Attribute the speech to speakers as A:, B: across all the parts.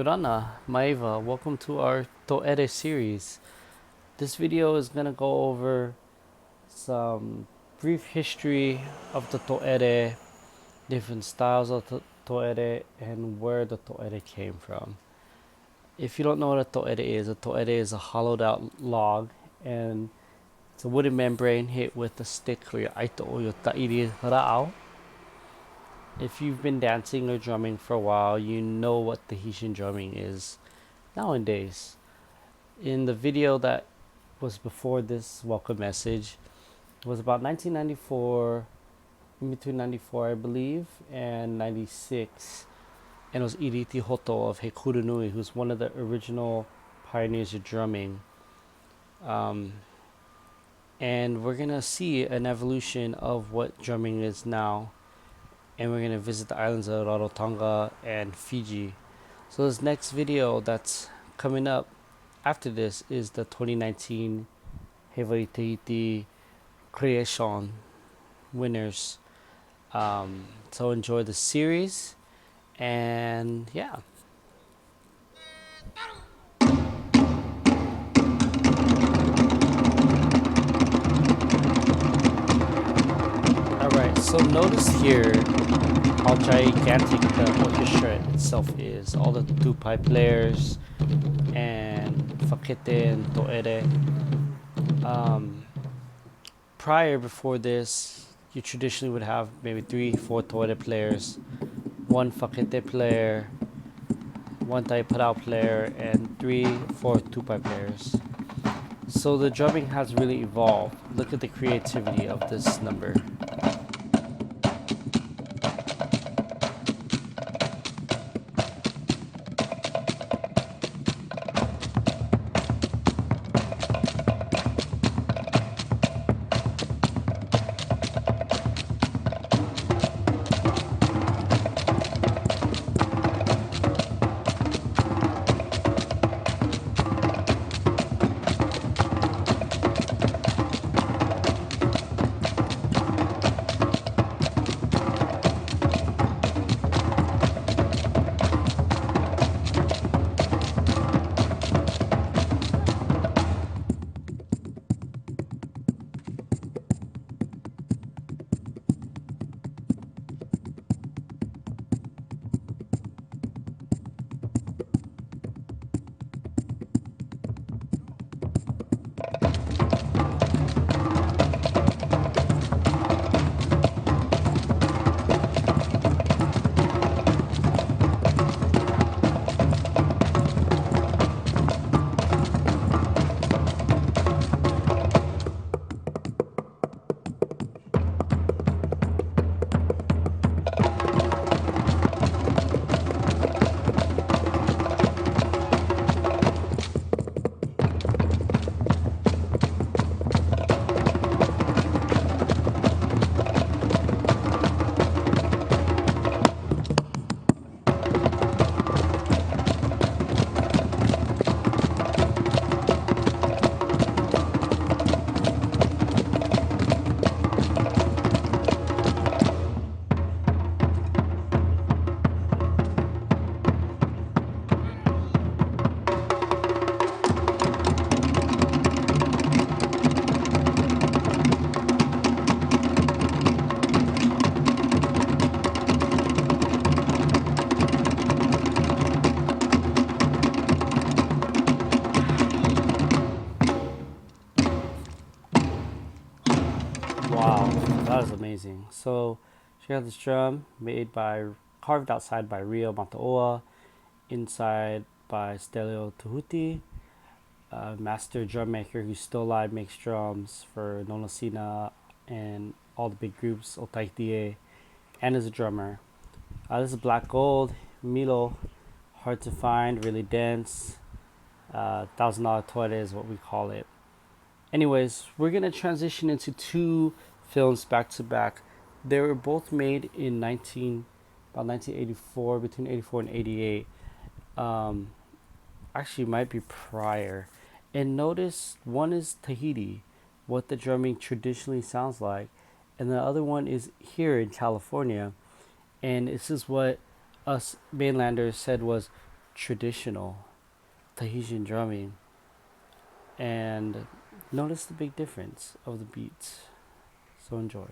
A: Yorana, Maeva, welcome to our To'ere series. This video is going to go over some brief history of the To'ere, different styles of the To'ere, and where the To'ere came from. If you don't know what a To'ere is a hollowed out log, and it's a wooden membrane hit with a stick or your aito or your ta'iri ra'au. If you've been dancing or drumming for a while, you know what Tahitian drumming is nowadays. In the video that was before this welcome message, it was about 1994, in between 94 I believe and 96, and it was Iriti Hoto of Hekurunui, who's one of the original pioneers of drumming. And we're gonna see an evolution of what drumming is now, and we're gonna visit the islands of Rarotonga and Fiji. So this next video that's coming up after this is the 2019 Hawaii Tahiti Creation winners. So enjoy the series, and yeah. Alright, so notice here how gigantic the orchestra itself is. All the tupai players and Fakete and To'ere. Before this, you traditionally would have maybe 3-4 To'ere players, one Fakete player, one Tai Parao player, and 3-4 tupai players. So the drumming has really evolved. Look at the creativity of this number. Wow, that was amazing. So she had this drum carved outside by Rio Mataoa, inside by Stelio Tahuti, a master drum maker who's still alive, makes drums for Nonosina and all the big groups, Otaitie, and is a drummer. This is black gold, Milo, hard to find, really dense. $1,000 toilet is what we call it. Anyways, we're gonna transition into two films back to back. They were both made in about 1984, between 84 and 88. Actually, might be prior. And notice one is Tahiti, what the drumming traditionally sounds like, and the other one is here in California. And this is what us mainlanders said was traditional Tahitian drumming and notice the big difference of the beats. So enjoy.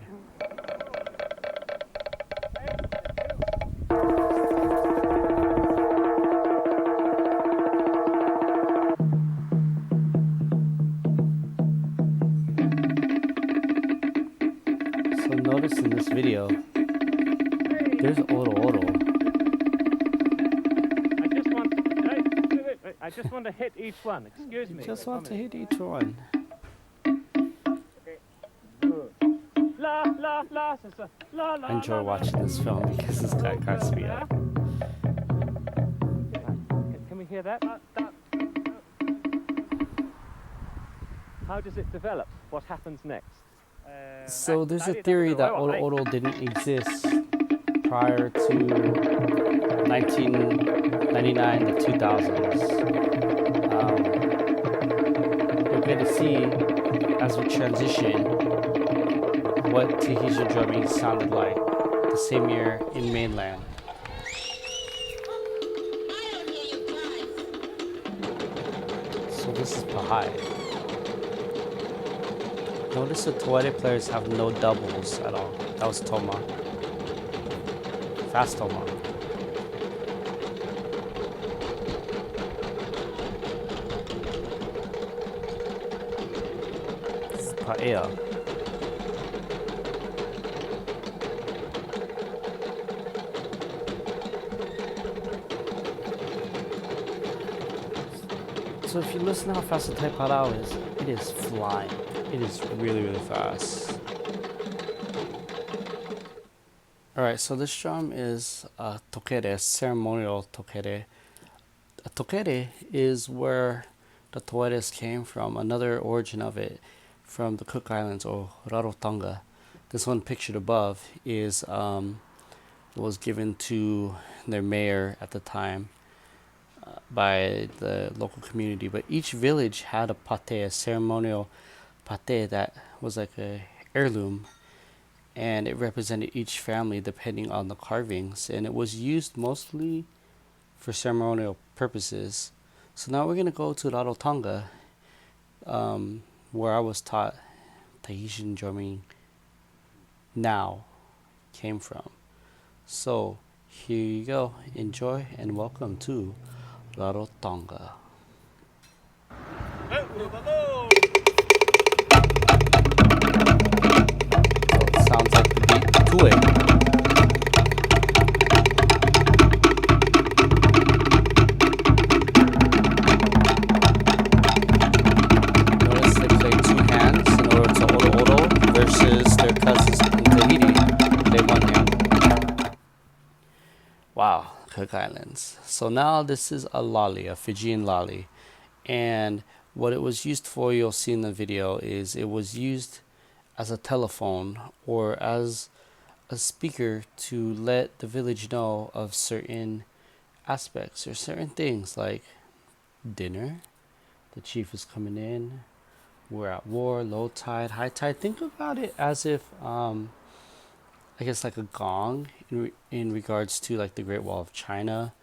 A: So notice in this video, there's Oro Oro.
B: I just want to hit each one. Excuse me.
A: Just want to hit each one.
B: La la la la la.
A: I enjoy watching this film because this guy cracks me up.
B: Can we hear that? How does it develop? What happens next?
A: So there's a theory that Oro Oro didn't exist prior to 1999 to 2000s. We're going to see as we transition what Tahitian drumming sounded like the same year in mainland. So this is Pahai. Notice the To'ede players have no doubles at all. That was Toma. Fast Toma. This is Paea. So if you listen to how fast the Taiparao is, it is flying. It is really, really fast. Alright, so this drum is a tokere, ceremonial tokere. A tokere is where the To'edes came from, another origin of it, from the Cook Islands or Rarotonga. This one pictured above is was given to their mayor at the time by the local community. But each village had a pate, a ceremonial pate that was like a heirloom, and it represented each family depending on the carvings, and it was used mostly for ceremonial purposes. So now we're going to go to Rarotonga, where I was taught Tahitian drumming now came from. So here you go. Enjoy and welcome to Rarotonga. Sounds like the beat to it. Notice they play two hands in order to Oro Oro versus their cousins in Tahiti. Play one hand. Wow, Cook Islands. So now this is a lolly, a Fijian lolly. And what it was used for, you'll see in the video, is it was used as a telephone or as a speaker to let the village know of certain aspects or certain things like dinner, the chief is coming in, we're at war, low tide, high tide. Think about it as if I guess like a gong in regards to like the Great Wall of China,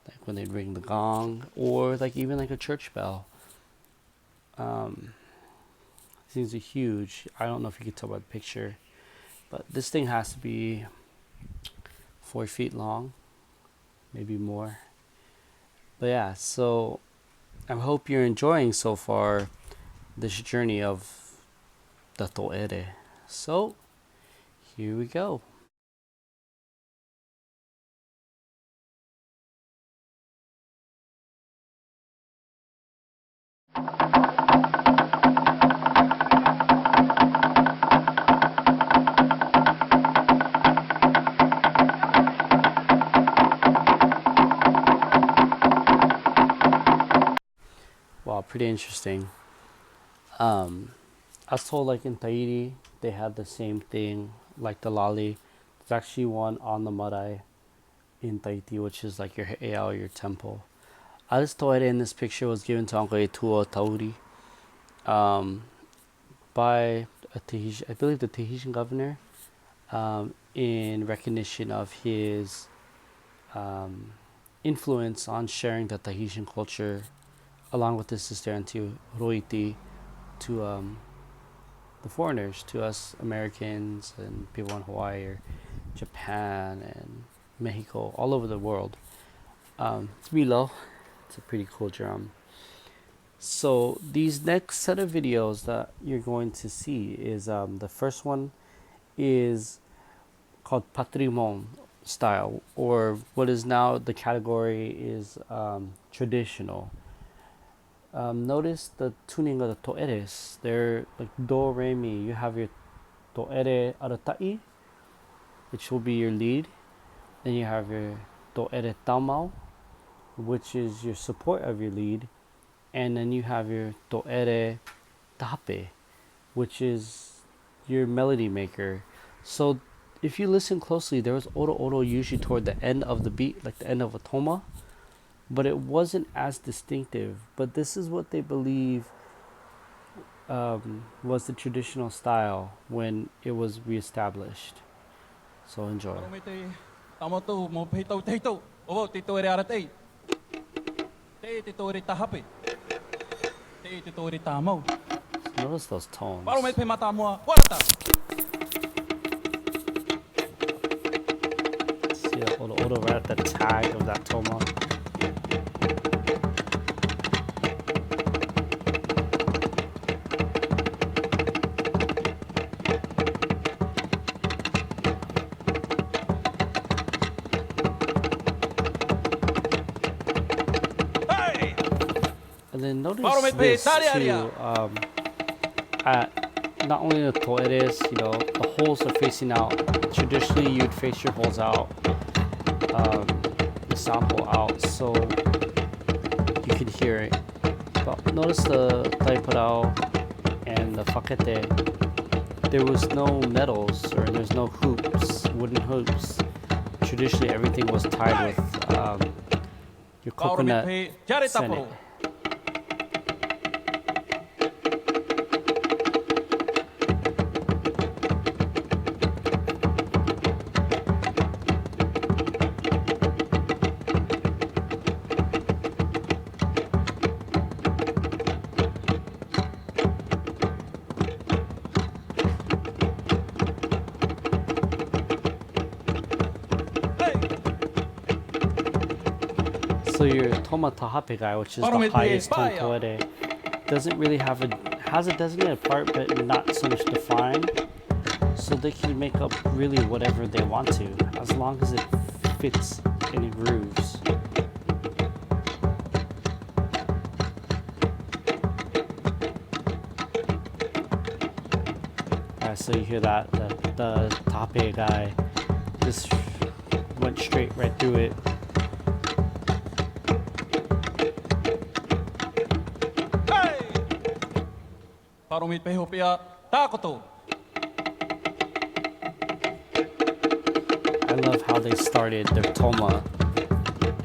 A: like when they ring the gong, or like even like a church bell. These are huge. I don't know if you can tell by the picture, but this thing has to be 4 feet long, maybe more. But yeah, so I hope you're enjoying so far this journey of the To'ede. So here we go. Wow, pretty interesting. I was told like in Tahiti they had the same thing like the lali. There's actually one on the marae in Tahiti, which is like your he'ea, your temple. This To'ede in this picture was given to Uncle Etua Tauri by a Tahitian, I believe the Tahitian governor, in recognition of his influence on sharing the Tahitian culture along with his sister Auntie Roiti to the foreigners, to us Americans and people in Hawaii or Japan and Mexico, all over the world. It's Milo. It's a pretty cool drum. So these next set of videos that you're going to see is the first one is called Patrimon style, or what is now the category is traditional. Notice the tuning of the to'eres. They're like do, re, mi. You have your to'ere aratai, which will be your lead. Then you have your to'ere tamau, which is your support of your lead. And then you have your to'ere tape, which is your melody maker. So if you listen closely, there was oro oro usually toward the end of the beat, like the end of a toma, but it wasn't as distinctive. But this is what they believe was the traditional style when it was reestablished. So enjoy. Notice those tones. See the oro oro right at the tag of that toma. And then notice this too, at not only the to'eres, you know, the holes are facing out. Traditionally, you'd face your holes out, the sample out, so you could hear it. But notice the taiparao and the whakete, there was no metals, or there's no hoops, wooden hoops. Traditionally, everything was tied with your coconut sene. So your Toma Tahape guy, which is the highest tone to'ere, doesn't really have has a designated part, but not so much defined. So they can make up really whatever they want to, as long as it fits and it grooves. Alright, so you hear that the Tahape guy just went straight right through it. I love how they started their toma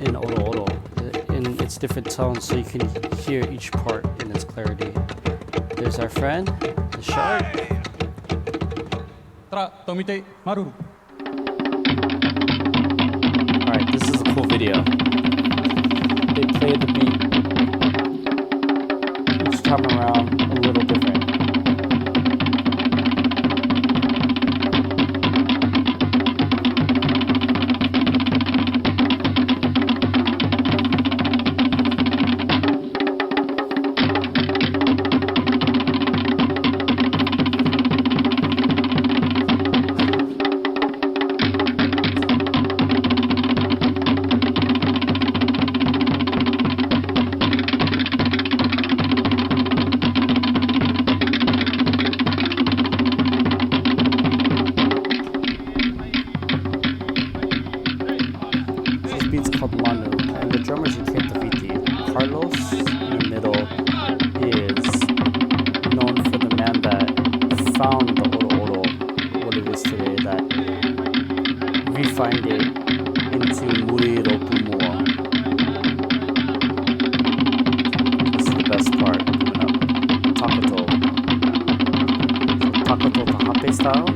A: in oro oro in its different tones, so you can hear each part in its clarity. There's our friend, the shark. Alright, this is a cool video. They play the beat each time around a little different. Manu, and the drummer's Ken Tafiti. Carlos in the middle is known for the man that found the oro oro, what it is today, that refined it into muri ropumua. This is the best part coming up. Takato. So Takato Tahape style.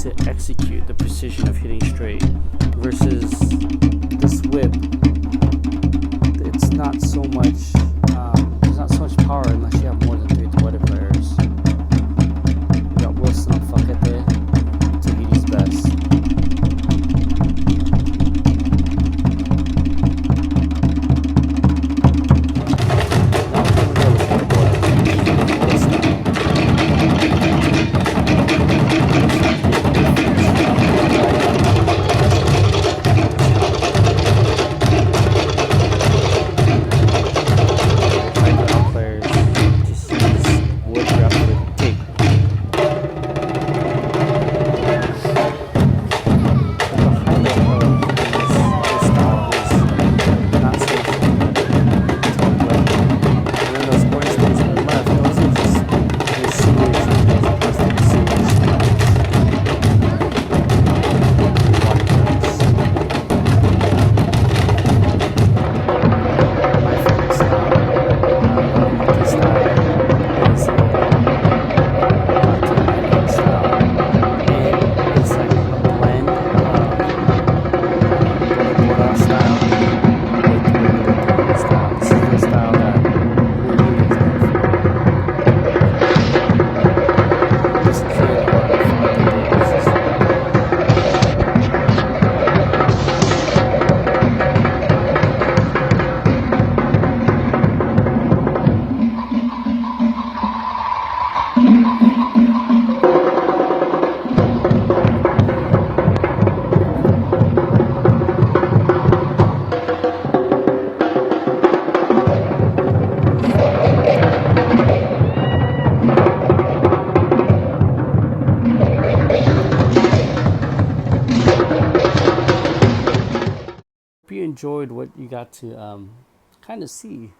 A: to execute the precision of hitting straight versus this whip. It's not so much, there's not so much power unless you have more than 3 To'ede players. We got Wilson on Fakete, Tahiti's best. You enjoyed what you got to kind of see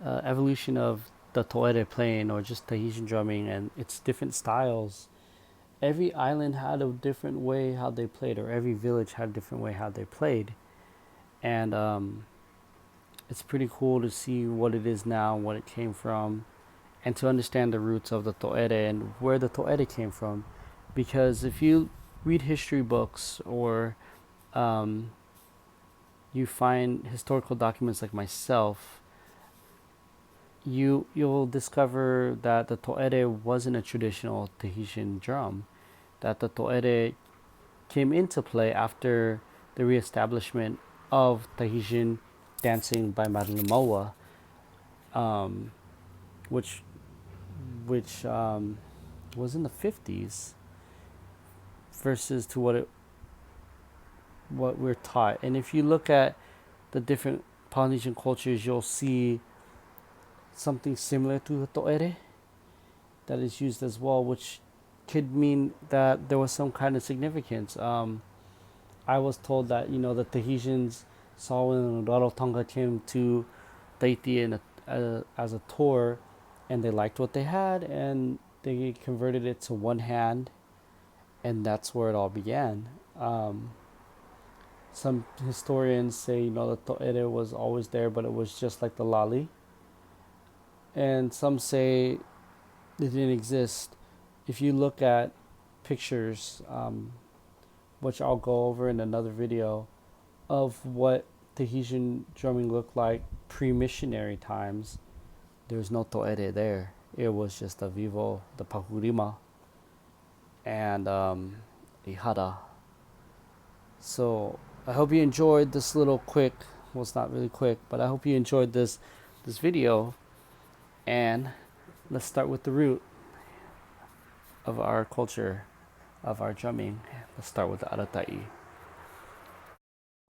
A: evolution of the To'ede playing or just Tahitian drumming and its different styles. Every island had a different way how they played, or every village had a different way how they played, and it's pretty cool to see what it is now, what it came from, and to understand the roots of the To'ede and where the To'ede came from. Because if you read history books or you find historical documents like myself, you'll discover that the To'ede wasn't a traditional Tahitian drum, that the To'ede came into play after the reestablishment of Tahitian dancing by Marilyn Moa, which was in the 50s versus to what we're taught. And if you look at the different Polynesian cultures, you'll see something similar to the To'ede that is used as well, which could mean that there was some kind of significance. I was told that, the Tahitians saw when Rarotonga came to Tahiti as a tour, and they liked what they had, and they converted it to one hand, and that's where it all began. Some historians say, the To'ede was always there, but it was just like the lali. And some say it didn't exist. If you look at pictures, which I'll go over in another video, of what Tahitian drumming looked like pre-missionary times, there's no To'ede there. It was just a vivo, the Pahurima, and Ihara. So I hope you enjoyed this little quick, well, it's not really quick, but I hope you enjoyed this video. And let's start with the root of our culture, of our drumming. Let's start with the Aratai.